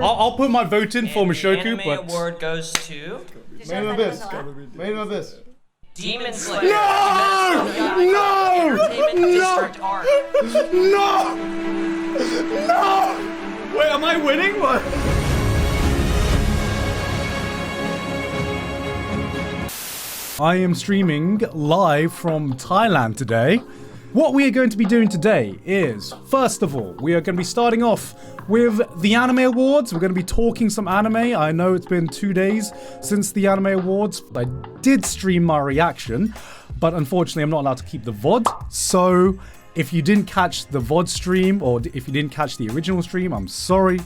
I'll put my vote in for Mushoku, anime but award goes to Main of this. Main of this. Demon Slayer. No! Entertainment No! District Arc. no! No! Wait, am I winning? What? I am streaming live from Thailand today. What we are going to be doing today is, first of all, we are going to be starting off with the Anime Awards. We're going to be talking some anime. I know it's been 2 days since the Anime Awards. I did stream my reaction, but unfortunately I'm not allowed to keep the VOD. So if you didn't catch the VOD stream, or if you didn't catch the original stream, I'm sorry.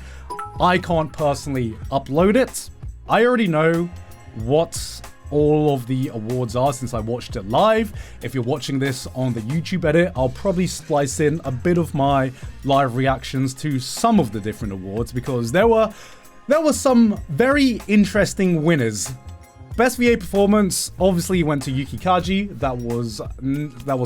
I can't personally upload it. I already know what all of the awards are since I watched it live. If you're watching this on the YouTube edit, I'll probably splice in a bit of my live reactions to some of the different awards because there were some very interesting winners. Best VA performance obviously went to Yuki Kaji. That was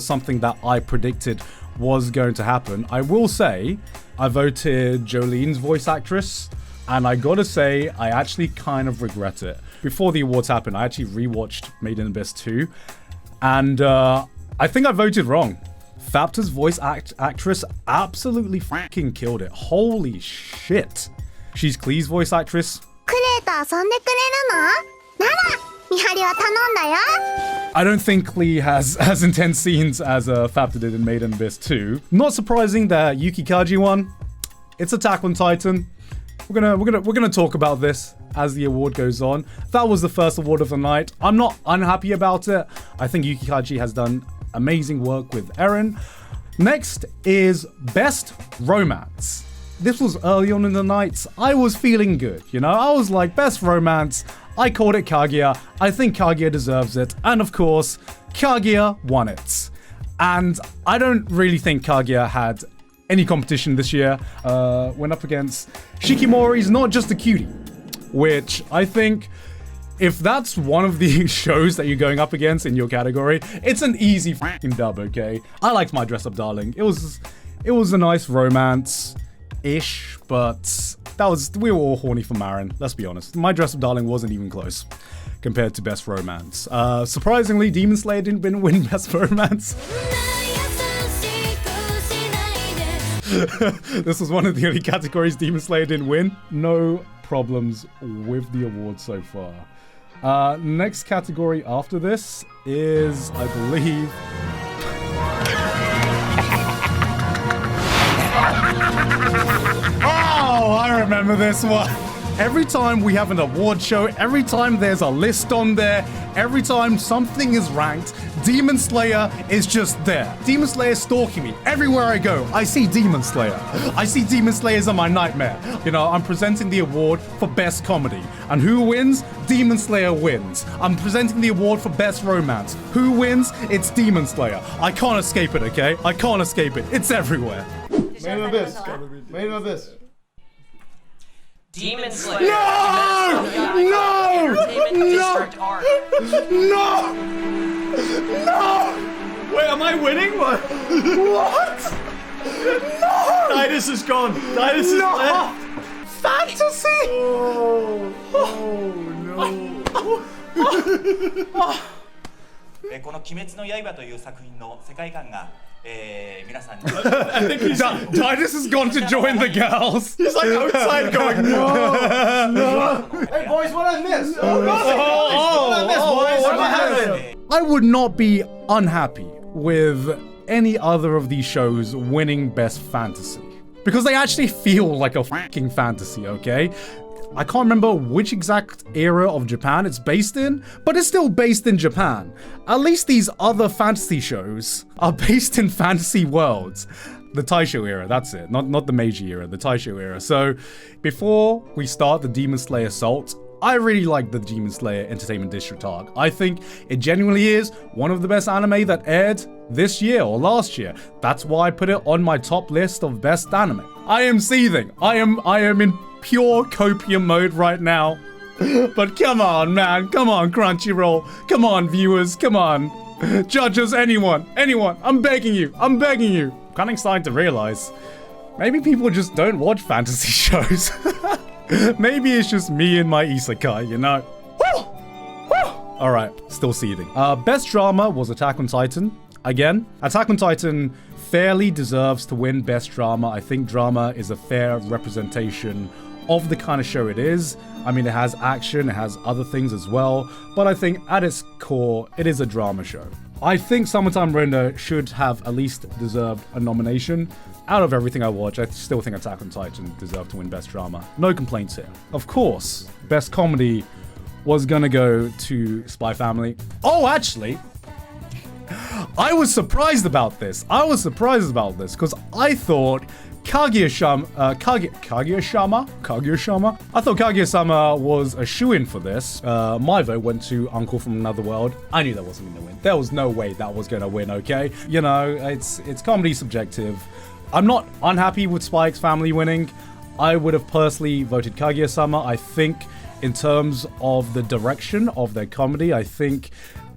something that I predicted was going to happen. I will say I voted Jolene's voice actress, and I gotta say I actually kind of regret it. Before the awards happened, I actually rewatched Made in Abyss 2, and I think I voted wrong. Thapta's voice actress absolutely fucking killed it. Holy shit. She's Klee's voice actress. I don't think Klee has as intense scenes as Thapta did in Made in Abyss 2. Not surprising that Yuki Kaji won. It's Attack on Titan. We're gonna talk about this as the award goes on. That was the first award of the night. I'm not unhappy about it. I think Yuki Kaji has done amazing work with Eren. Next is Best Romance. This was early on in the night. I was feeling good, you know? I was like, Best Romance. I called it Kaguya. I think Kaguya deserves it. And of course, Kaguya won it. And I don't really think Kaguya had any competition this year. Went up against Shikimori's Not Just a Cutie, which I think if that's one of the shows that you're going up against in your category, it's an easy fucking dub, okay? I liked My Dress Up Darling. It was a nice romance-ish, but we were all horny for Marin, let's be honest. My Dress Up Darling wasn't even close compared to Best Romance. Surprisingly, Demon Slayer didn't win Best Romance. This was one of the only categories Demon Slayer didn't win. No problems with the award so far. Next category after this is, I believe... Oh, I remember this one. Every time we have an award show, every time there's a list on there, every time something is ranked, Demon Slayer is just there. Demon Slayer stalking me. Everywhere I go, I see Demon Slayer. I see Demon Slayers on my nightmare. You know, I'm presenting the award for Best Comedy. And who wins? Demon Slayer wins. I'm presenting the award for Best Romance. Who wins? It's Demon Slayer. I can't escape it, okay? I can't escape it. It's everywhere. Main of this. Main of this. Demon Slayer. No! No! Entertainment No! District Arc. No! No! Wait, am I winning? What? What? No! Nidus is gone. Nidus is No! left. Fantasy! Oh no. この鬼滅の刃という作品の世界観が、皆さんに I think he's Titus has gone to join the girls. He's like outside going, no, no. Hey boys, what I missed? What I missed, boys? What happened? I would not be unhappy with any other of these shows winning Best Fantasy. Because they actually feel like a fucking fantasy, okay? I can't remember which exact era of Japan it's based in, but it's still based in Japan. At least these other fantasy shows are based in fantasy worlds. The Taisho era, that's it. Not the Meiji era, the Taisho era. So before we start the Demon Slayer Assault, I really like the Demon Slayer Entertainment District arc. I think it genuinely is one of the best anime that aired this year or last year. That's why I put it on my top list of best anime. I am seething. I am in pure copium mode right now. But come on, man. Come on, Crunchyroll. Come on, viewers. Come on. Judges, anyone. I'm begging you. I'm begging you. I'm kind of starting to realize maybe people just don't watch fantasy shows. Maybe it's just me and my isekai, you know? All right, still seething. Best drama was Attack on Titan. Again, Attack on Titan fairly deserves to win best drama. I think drama is a fair representation of the kind of show it is. I mean, it has action, it has other things as well, but I think at its core, it is a drama show. I think Summertime Render should have at least deserved a nomination. Out of everything I watch, I still think Attack on Titan deserved to win best drama. No complaints here. Of course, best comedy was gonna go to Spy Family. Oh, actually, I was surprised about this. Because I thought Kaguya-sama. I thought Kaguya-sama was a shoo-in for this. My vote went to Uncle from Another World. I knew that wasn't gonna win. There was no way that was gonna win, okay? You know, it's comedy subjective. I'm not unhappy with Spy X Family winning. I would have personally voted Kaguya-sama. I think in terms of the direction of their comedy, I think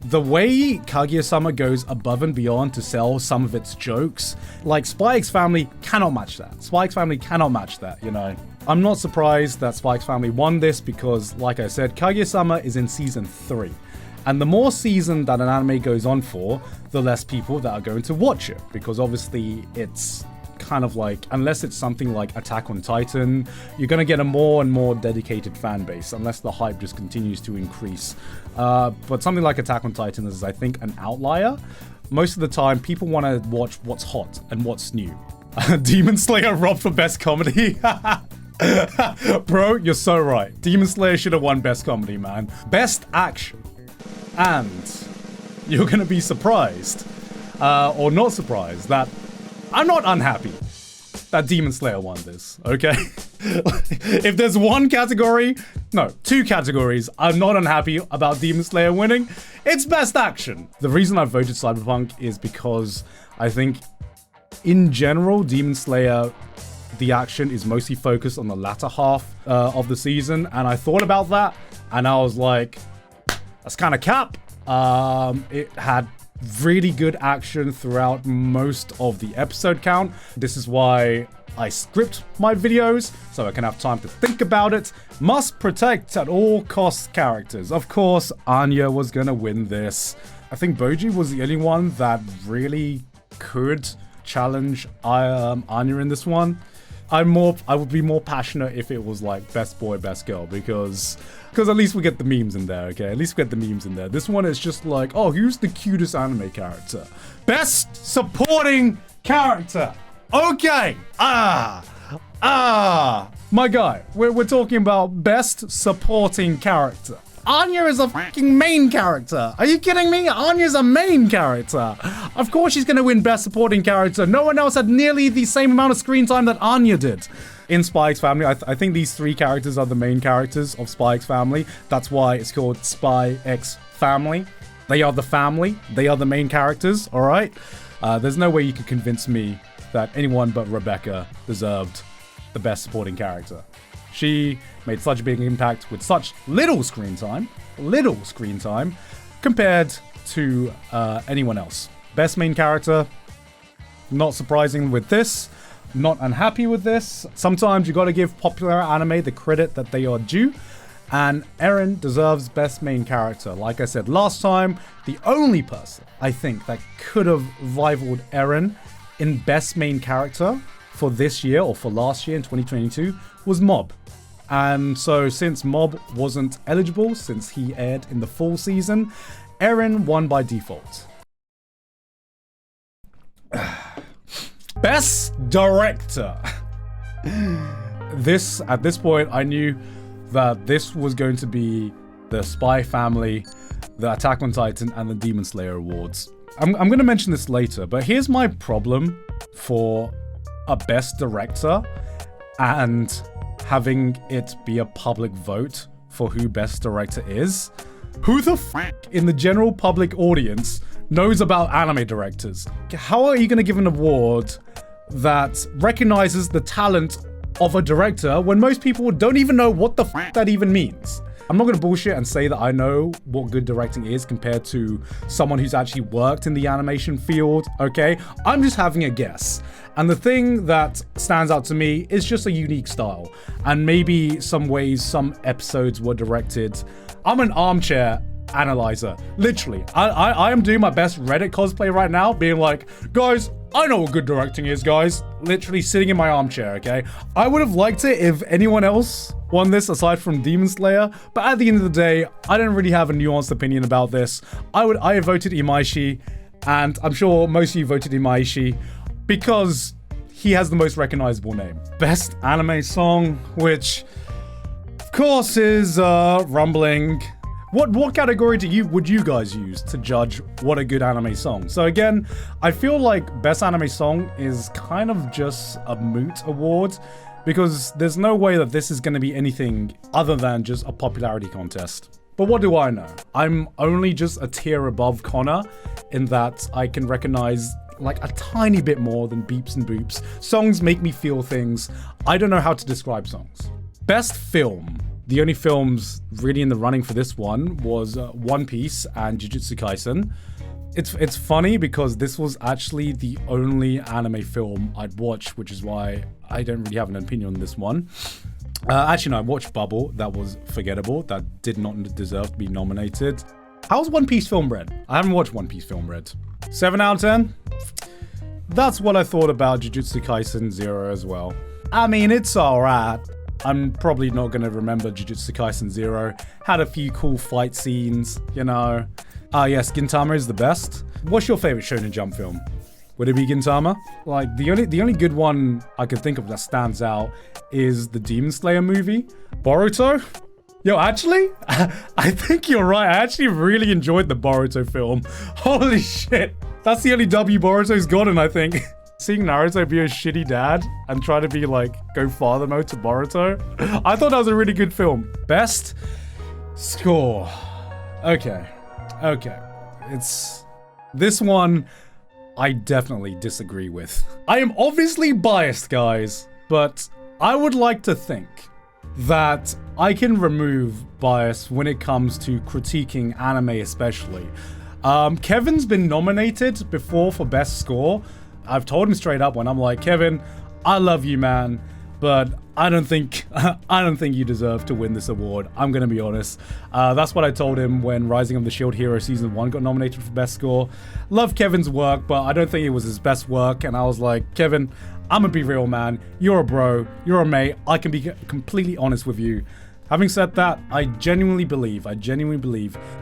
the way Kaguya-sama goes above and beyond to sell some of its jokes, like Spy X Family cannot match that. Spy X Family cannot match that, you know. I'm not surprised that Spy X Family won this because, like I said, Kaguya-sama is in season 3. And the more season that an anime goes on for, the less people that are going to watch it. Because obviously it's kind of like, unless it's something like Attack on Titan, you're going to get a more and more dedicated fan base, unless the hype just continues to increase. But something like Attack on Titan is, I think, an outlier. Most of the time, people want to watch what's hot and what's new. Demon Slayer robbed for best comedy. Bro, you're so right. Demon Slayer should have won best comedy, man. Best action. And you're going to be surprised, or not surprised, that I'm not unhappy that Demon Slayer won this, okay? If there's one category, no, 2 categories, I'm not unhappy about Demon Slayer winning, it's best action. The reason I voted Cyberpunk is because I think, in general, Demon Slayer, the action is mostly focused on the latter half of the season, and I thought about that, and I was like, that's kind of cap. It had really good action throughout most of the episode count. This is why I script my videos, so I can have time to think about it. Must protect at all costs characters. Of course, Anya was gonna win this. I think Boji was the only one that really could challenge Anya in this one. I would be more passionate if it was like best boy, best girl, because at least we get the memes in there, okay? At least we get the memes in there. This one is just like, oh, who's the cutest anime character? Best supporting character. Okay. My guy, we're talking about best supporting character. Anya is a fucking main character. Are you kidding me? Anya's a main character. Of course she's gonna win best supporting character. No one else had nearly the same amount of screen time that Anya did in Spy X Family. I think these 3 characters are the main characters of Spy X Family. That's why it's called Spy X Family. They are the family. They are the main characters, all right? There's no way you could convince me that anyone but Rebecca deserved the best supporting character. She made such a big impact with such little screen time, compared to anyone else. Best main character, not surprising with this, not unhappy with this. Sometimes you gotta give popular anime the credit that they are due, and Eren deserves best main character. Like I said last time, the only person I think that could have rivaled Eren in best main character for this year or for last year in 2022 was Mob. And so since Mob wasn't eligible, since he aired in the full season, Eren won by default. Best Director. At this point, I knew that this was going to be the Spy Family, the Attack on Titan, and the Demon Slayer awards. I'm going to mention this later, but here's my problem for a Best Director and having it be a public vote for who Best Director is. Who the f*** in the general public audience knows about anime directors? How are you going to give an award that recognizes the talent of a director when most people don't even know what the f*** that even means? I'm not gonna bullshit and say that I know what good directing is compared to someone who's actually worked in the animation field, okay? I'm just having a guess. And the thing that stands out to me is just a unique style. And maybe some ways some episodes were directed. I'm an armchair analyzer, literally. I am doing my best Reddit cosplay right now, being like, guys, I know what good directing is, guys. Literally sitting in my armchair, okay? I would have liked it if anyone else won this aside from Demon Slayer, but at the end of the day, I don't really have a nuanced opinion about this. I voted Imaishi, and I'm sure most of you voted Imaishi because he has the most recognizable name. Best anime song, which of course is Rumbling. What category would you guys use to judge what a good anime song? So again, I feel like best anime song is kind of just a moot award because there's no way that this is going to be anything other than just a popularity contest. But what do I know? I'm only just a tier above Connor in that I can recognize like a tiny bit more than Beeps and Boops. Songs make me feel things. I don't know how to describe songs. Best film. The only films really in the running for this one was One Piece and Jujutsu Kaisen. It's funny because this was actually the only anime film I'd watched, which is why I don't really have an opinion on this one. Actually, no, I watched Bubble. That was forgettable. That did not deserve to be nominated. How's One Piece Film Red? I haven't watched One Piece Film Red. 7 out of 10? That's what I thought about Jujutsu Kaisen 0 as well. I mean, it's alright. I'm probably not going to remember Jujutsu Kaisen 0. Had a few cool fight scenes, you know. Yes, Gintama is the best. What's your favorite Shonen Jump film? Would it be Gintama? Like, the only good one I can think of that stands out is the Demon Slayer movie. Boruto? Yo, actually, I think you're right. I actually really enjoyed the Boruto film. Holy shit. That's the only W Boruto's gotten, I think. Seeing Naruto be a shitty dad and try to be like, go father mode to Boruto. I thought that was a really good film. Best score. Okay. It's this one I definitely disagree with. I am obviously biased, guys, but I would like to think that I can remove bias when it comes to critiquing anime especially. Kevin's been nominated before for best score. I've told him straight up when I'm like, Kevin, I love you, man, but I don't think you deserve to win this award. I'm gonna be honest. That's what I told him when Rising of the Shield Hero Season 1 got nominated for best score. Love Kevin's work, but I don't think it was his best work. And I was like, Kevin, I'm gonna be real, man. You're a bro, you're a mate. I can be completely honest with you. Having said that, I genuinely believe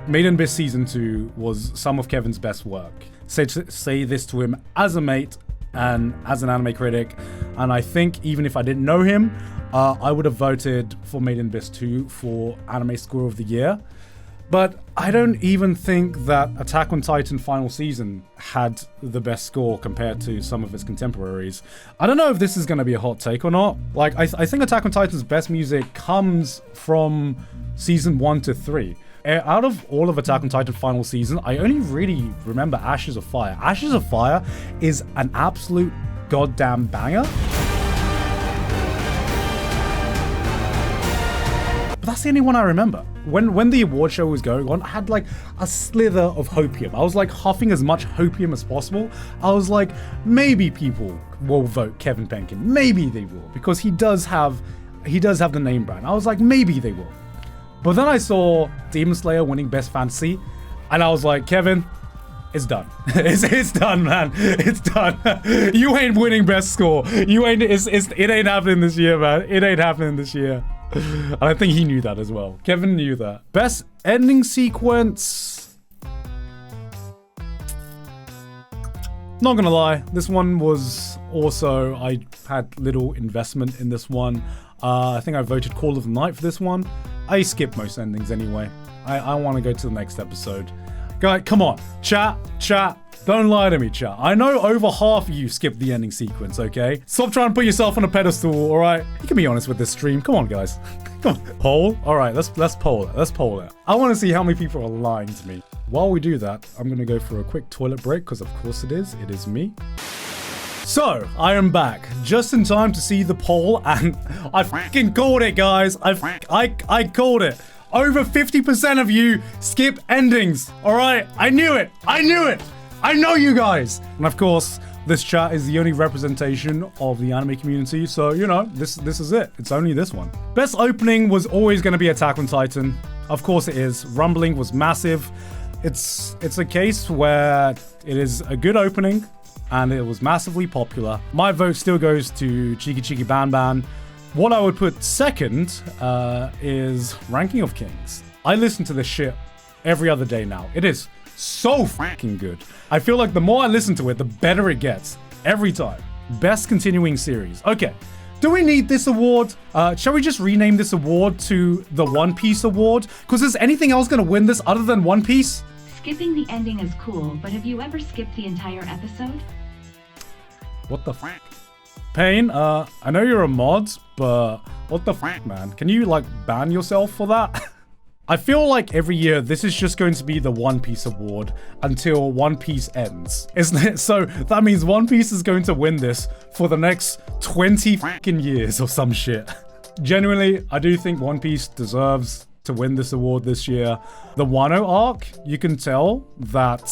Made in Abyss Season 2 was some of Kevin's best work. Say this to him as a mate and as an anime critic, and I think even if I didn't know him, I would have voted for Made in Abyss 2 for Anime Score of the Year. But I don't even think that Attack on Titan final season had the best score compared to some of its contemporaries. I don't know if this is going to be a hot take or not. Like, I think Attack on Titan's best music comes from season 1 to 3. Out of all of Attack on Titan final season, I only really remember Ashes of Fire. Ashes of Fire is an absolute goddamn banger. But that's the only one I remember. When the award show was going on, I had like a slither of hopium. I was like huffing as much hopium as possible. I was like, maybe people will vote Kevin Penkin. Maybe they will, because he does have the name brand. I was like, maybe they will. But then I saw Demon Slayer winning Best Fantasy, and I was like, Kevin, it's done. It's done, man. It's done. You ain't winning Best Score. You ain't. It ain't happening this year, man. It ain't happening this year. And I think he knew that as well. Kevin knew that. Best ending sequence. Not gonna lie, this one was also, I had little investment in this one. I think I voted Call of the Night for this one. I skip most endings anyway. I want to go to the next episode. Guys, come on. Chat. Don't lie to me, chat. I know over half of you skipped the ending sequence, okay? Stop trying to put yourself on a pedestal, alright? You can be honest with this stream. Come on, guys. Come on. Poll? Alright, let's poll it. Let's poll it. I want to see how many people are lying to me. While we do that, I'm going to go for a quick toilet break, because of course it is me. So, I am back, just in time to see the poll, and I fucking called it, guys. I called it. Over 50% of you skip endings. All right, I knew it. I knew it. I know you guys. And of course, this chat is the only representation of the anime community. So, you know, this is it. It's only this one. Best opening was always going to be Attack on Titan. Of course it is. Rumbling was massive. It's a case where it is a good opening and it was massively popular. My vote still goes to Cheeky Cheeky Ban Ban. What I would put second is Ranking of Kings. I listen to this shit every other day now. It is so fucking good. I feel like the more I listen to it, the better it gets every time. Best continuing series. Okay, do we need this award? Shall we just rename this award to the One Piece Award? Because is anything else gonna win this other than One Piece? Skipping the ending is cool, but have you ever skipped the entire episode? What the fuck? Pain, I know you're a mod, but what the fuck, man? Can you, like, ban yourself for that? I feel like every year this is just going to be the One Piece Award until One Piece ends, isn't it? So that means One Piece is going to win this for the next 20 fucking years or some shit. Genuinely, I do think One Piece deserves to win this award this year. The Wano arc, you can tell that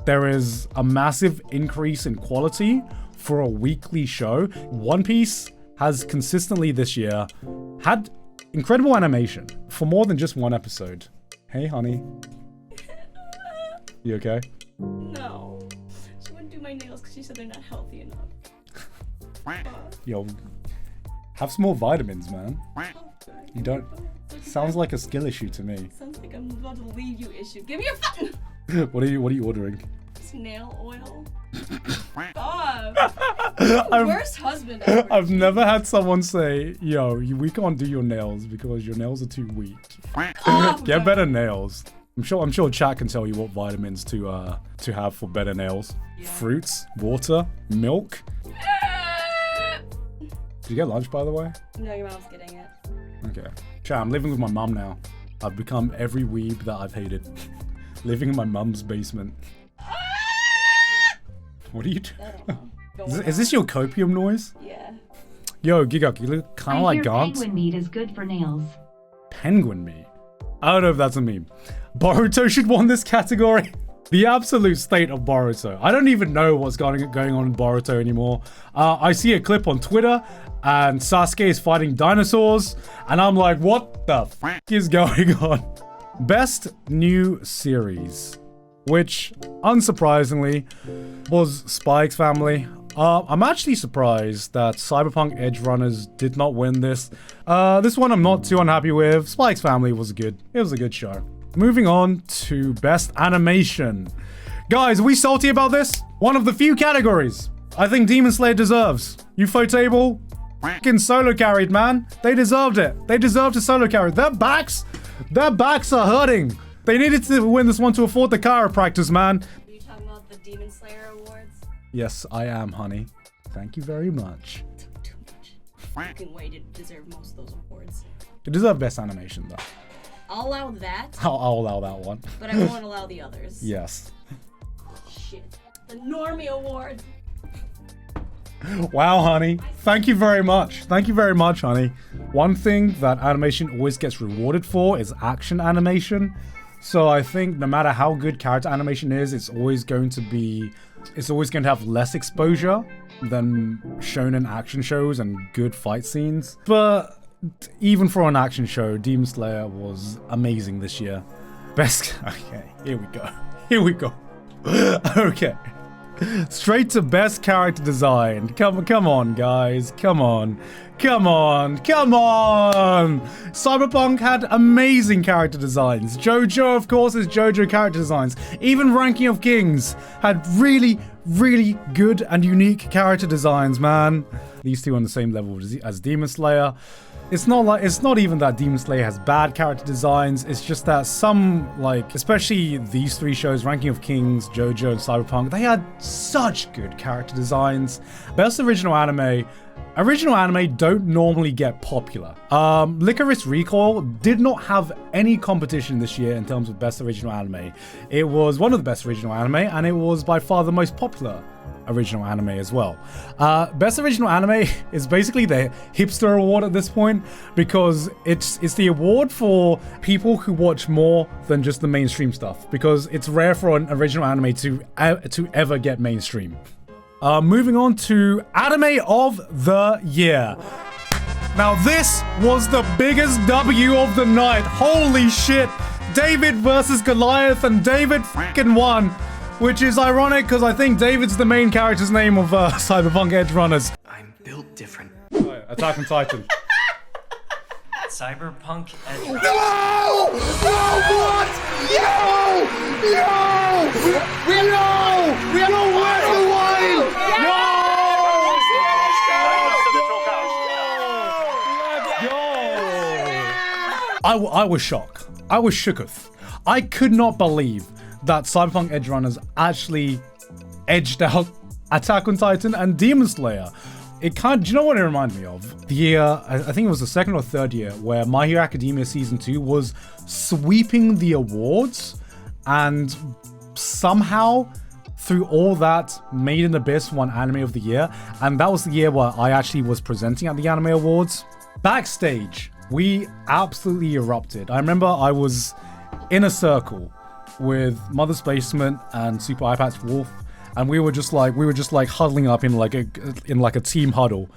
there is a massive increase in quality for a weekly show. One Piece has consistently this year had incredible animation for more than just one episode. Hey, honey. You okay? No. She wouldn't do my nails because she said they're not healthy enough. Yo, have some more vitamins, man. You don't... Sounds like a skill issue to me. Sounds like I'm about to leave you issue. Give me your phone! What are you ordering? Snail oil. Worst husband ever. I've never had someone say, yo, we can't do your nails because your nails are too weak. Get better nails. I'm sure chat can tell you what vitamins to have for better nails. Yeah. Fruits, water, milk. Did you get lunch, by the way? No, your mom's getting it. Okay. Chat, I'm living with my mum now. I've become every weeb that I've hated. Living in my mum's basement. What are you doing? Is this your copium noise? Yeah. Yo, Gigok, you look kind of like Gantz. Penguin meat is good for nails. Penguin meat? I don't know if that's a meme. Boruto should win this category. The absolute state of Boruto. I don't even know what's going on in Boruto anymore. I see a clip on Twitter and Sasuke is fighting dinosaurs and I'm like, what the f is going on? Best new series, which unsurprisingly was Spy X Family. I'm actually surprised that Cyberpunk Edge Runners did not win this. This one I'm not too unhappy with. Spy X Family was good. It was a good show. Moving on to Best Animation. Guys, are we salty about this? One of the few categories I think Demon Slayer deserves. Ufotable, fucking solo carried, man. They deserved it. They deserved to solo carry. Their backs are hurting. They needed to win this one to afford the chiropractors, man. Are you talking about the Demon Slayer awards? Yes, I am, honey. Thank you very much. Too much. Fucking way to deserve most of those awards. It deserved Best Animation, though. I'll allow that. I'll allow that one. But I won't allow the others. Yes. Shit. The Normie Award. Wow, honey. Thank you very much. Thank you very much, honey. One thing that animation always gets rewarded for is action animation. So I think no matter how good character animation is, it's always going to have less exposure than shonen action shows and good fight scenes. But even for an action show, Demon Slayer was amazing this year. Okay, here we go. Here we go. Okay. Straight to best character design. Come on, guys. Come on. Cyberpunk had amazing character designs. JoJo, of course, is JoJo character designs. Even Ranking of Kings had really, really good and unique character designs, man. These two on the same level as Demon Slayer. It's not even that Demon Slayer has bad character designs, it's just that some, especially these three shows, Ranking of Kings, JoJo, and Cyberpunk, they had such good character designs. Best Original Anime, original anime don't normally get popular. Licorice Recoil did not have any competition this year in terms of best original anime. It was one of the best original anime, and it was by far the most popular original anime as well. Best original anime is basically the hipster award at this point, because it's the award for people who watch more than just the mainstream stuff, because it's rare for an original anime to ever get mainstream. Moving on to anime of the year. Now this was the biggest W of the night. Holy shit. David versus Goliath, and David fucking won. Which is ironic because I think David's the main character's name of Cyberpunk Edge Runners. I'm built different. Attack on Titan. Cyberpunk Edge. No! No! What? No! No! We are no worth the while! I was shocked. I was shooketh. I could not believe that Cyberpunk Edge Runners actually edged out Attack on Titan and Demon Slayer. It kind of, do you know what it reminded me of? The year, I think it was the second or third year, where My Hero Academia Season 2 was sweeping the awards, and somehow, through all that, Made in Abyss won Anime of the Year, and that was the year where I actually was presenting at the Anime Awards. Backstage, we absolutely erupted. I remember I was in a circle with Mother's Basement and Super iPads Wolf, and we were just like huddling up in like a team huddle.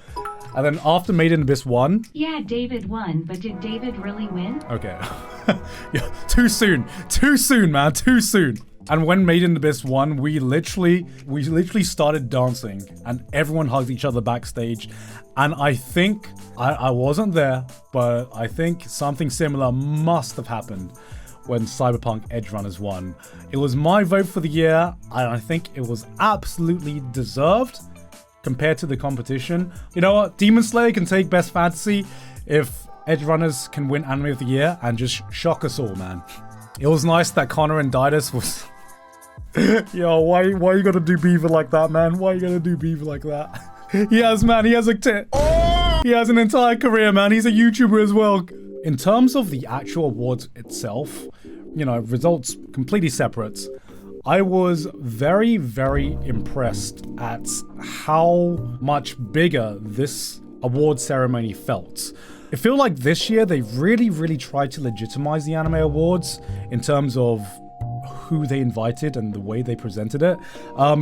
And then after Made in Abyss won, Yeah, David won, but did David really win? okay, yeah, too soon, man, too soon. And when Made in Abyss won, we literally started dancing, and everyone hugged each other backstage. And I think I wasn't there, but I think something similar must have happened when Cyberpunk Edge Runners won. It was my vote for the year, and I think it was absolutely deserved compared to the competition. You know what? Demon Slayer can take Best Fantasy if Edge Runners can win Anime of the Year and just shock us all, man. It was nice that Connor and Didus was... Yo, why you gotta do Beaver like that, man? Why you gotta do Beaver like that? He has he has an entire career, man. He's a YouTuber as well. In terms of the actual awards itself, you know, results completely separate. I was very, very impressed at how much bigger this award ceremony felt. I feel like this year they really tried to legitimize the Anime Awards in terms of who they invited and the way they presented it,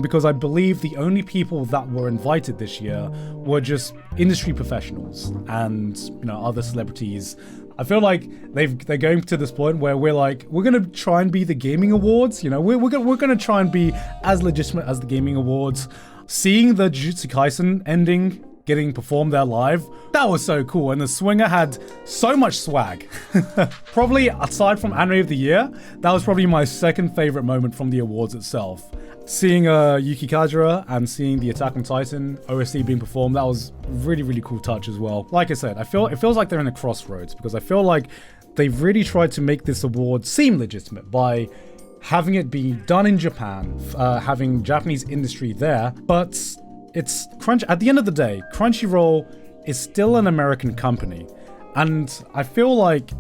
because I believe the only people that were invited this year were just industry professionals and, you know, other celebrities. I feel like they're going to this point where we're gonna try and be the gaming awards, you know, we're gonna try and be as legitimate as the gaming awards. Seeing the Jujutsu Kaisen ending getting performed there live, that was so cool, and the swinger had so much swag. Probably aside from Anime of the Year, that was probably my second favorite moment from the awards itself. Seeing Yuki Kajira and seeing the Attack on Titan OST being performed, that was really cool touch as well. Like I said, it feels like they're in a crossroads, because I feel like they've really tried to make this award seem legitimate by having it be done in Japan, having Japanese industry there, but it's at the end of the day, Crunchyroll is still an American company, and I feel like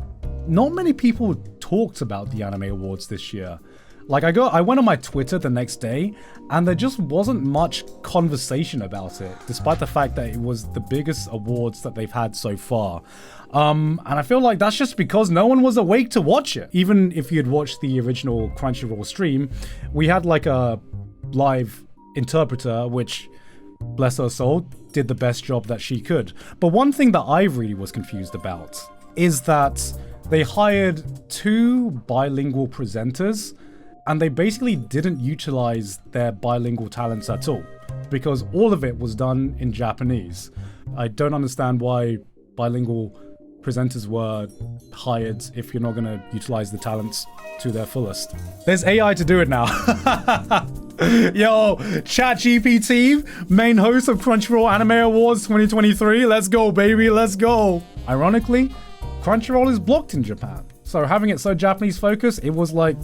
not many people talked about the Anime Awards this year. Like I went on my Twitter the next day, and there just wasn't much conversation about it, despite the fact that it was the biggest awards that they've had so far. And I feel like that's just because no one was awake to watch it. Even if you had watched the original Crunchyroll stream, we had like a live interpreter, which, bless her soul, did the best job that she could. But one thing that I really was confused about is that they hired 2 bilingual presenters, and they basically didn't utilize their bilingual talents at all, because all of it was done in Japanese. I don't understand why bilingual presenters were hired if you're not going to utilize the talents to their fullest. There's AI to do it now. Yo, ChatGPT, main host of Crunchyroll Anime Awards 2023. Let's go, baby, let's go. Ironically, Crunchyroll is blocked in Japan. So having it so Japanese focused, it was like,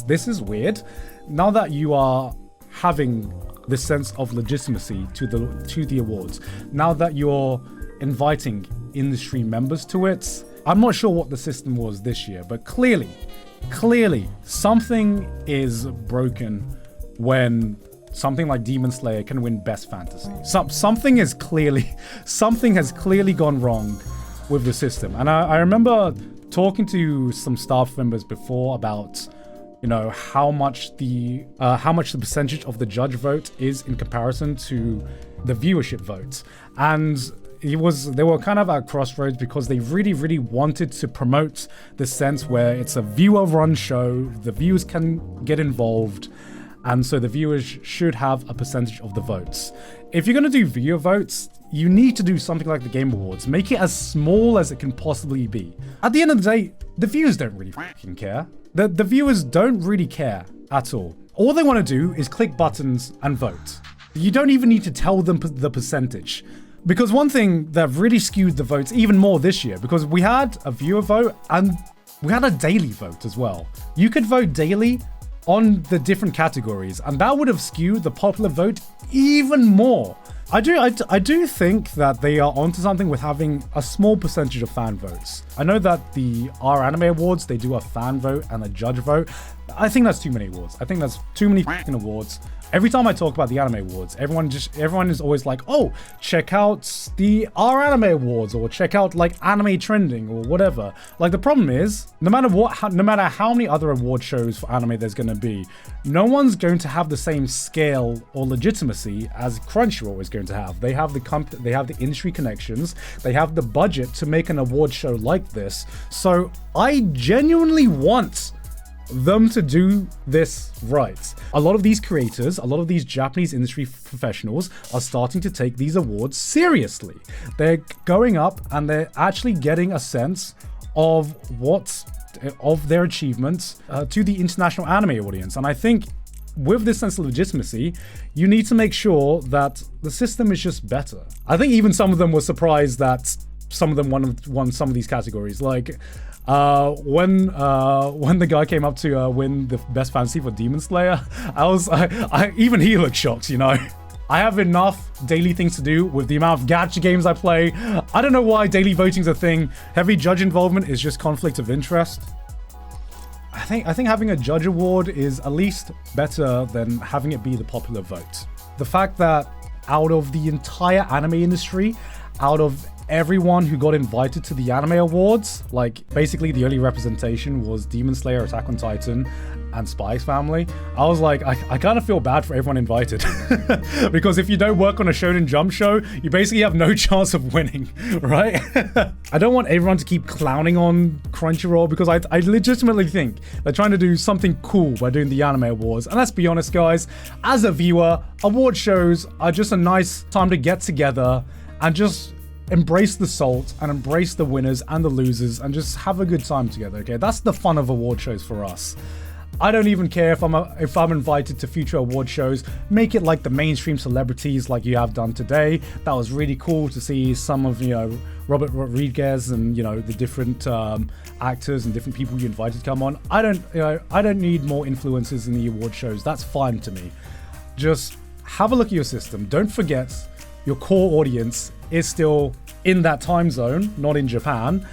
this is weird. Now that you are having this sense of legitimacy to the awards. Now that you're inviting industry members to it, I'm not sure what the system was this year, but clearly something is broken when something like Demon Slayer can win Best Fantasy. Something has clearly gone wrong with the system. And I remember talking to some staff members before about, you know, how much the percentage of the judge vote is in comparison to the viewership vote. And they were kind of at crossroads because they really wanted to promote the sense where it's a viewer-run show, the viewers can get involved, and so the viewers should have a percentage of the votes. If you're going to do viewer votes, you need to do something like the Game Awards. Make it as small as it can possibly be. At the end of the day, the viewers don't really fucking care. The viewers don't really care at all. All they want to do is click buttons and vote. You don't even need to tell them the percentage. Because one thing that really skewed the votes even more this year, because we had a viewer vote and we had a daily vote as well. You could vote daily on the different categories, and that would have skewed the popular vote even more. I do think that they are onto something with having a small percentage of fan votes. I know that the Anime Awards, they do a fan vote and a judge vote. I think that's too many awards. I think that's too many fucking awards. Every time I talk about the Anime Awards, everyone is always like, oh, check out the Anime Awards, or check out like anime trending or whatever. Like, the problem is, no matter how many other award shows for anime there's going to be, no one's going to have the same scale or legitimacy as Crunchyroll is going to have. They have the industry connections, they have the budget to make an award show like this. So I genuinely want them to do this right. A lot of these creators, a lot of these Japanese industry professionals are starting to take these awards seriously. They're going up and they're actually getting a sense of their achievements to the international anime audience. And I think with this sense of legitimacy, you need to make sure that the system is just better. I think even some of them were surprised that some of them won some of these categories. Like, when the guy came up to win the Best Fantasy for Demon Slayer, even he looked shocked, you know. I have enough daily things to do with the amount of gacha games I play. I don't know why daily voting's a thing. Heavy judge involvement is just conflict of interest. I think having a judge award is at least better than having it be the popular vote. The fact that out of the entire anime industry, out of everyone who got invited to the Anime Awards, like basically the only representation was Demon Slayer, Attack on Titan, and Spy X Family. I was like, I kind of feel bad for everyone invited. Because if you don't work on a Shonen Jump show, you basically have no chance of winning, right? I don't want everyone to keep clowning on Crunchyroll, because I legitimately think they're trying to do something cool by doing the Anime Awards. And let's be honest, guys, as a viewer, award shows are just a nice time to get together and just embrace the salt and embrace the winners and the losers and just have a good time together, okay? That's the fun of award shows for us. I don't even care if I'm invited to future award shows. Make it like the mainstream celebrities like you have done today. That was really cool to see some of, you know, Robert Rodriguez and, you know, the different actors and different people you invited to come on. I don't need more influencers in the award shows. That's fine to me. Just have a look at your system. Don't forget your core audience is still in that time zone, not in Japan.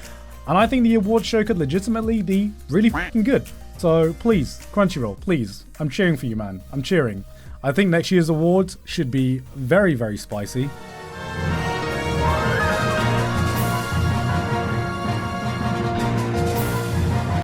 And I think the award show could legitimately be really fucking good. So please, Crunchyroll, please. I'm cheering for you, man. I'm cheering. I think next year's awards should be very, very spicy.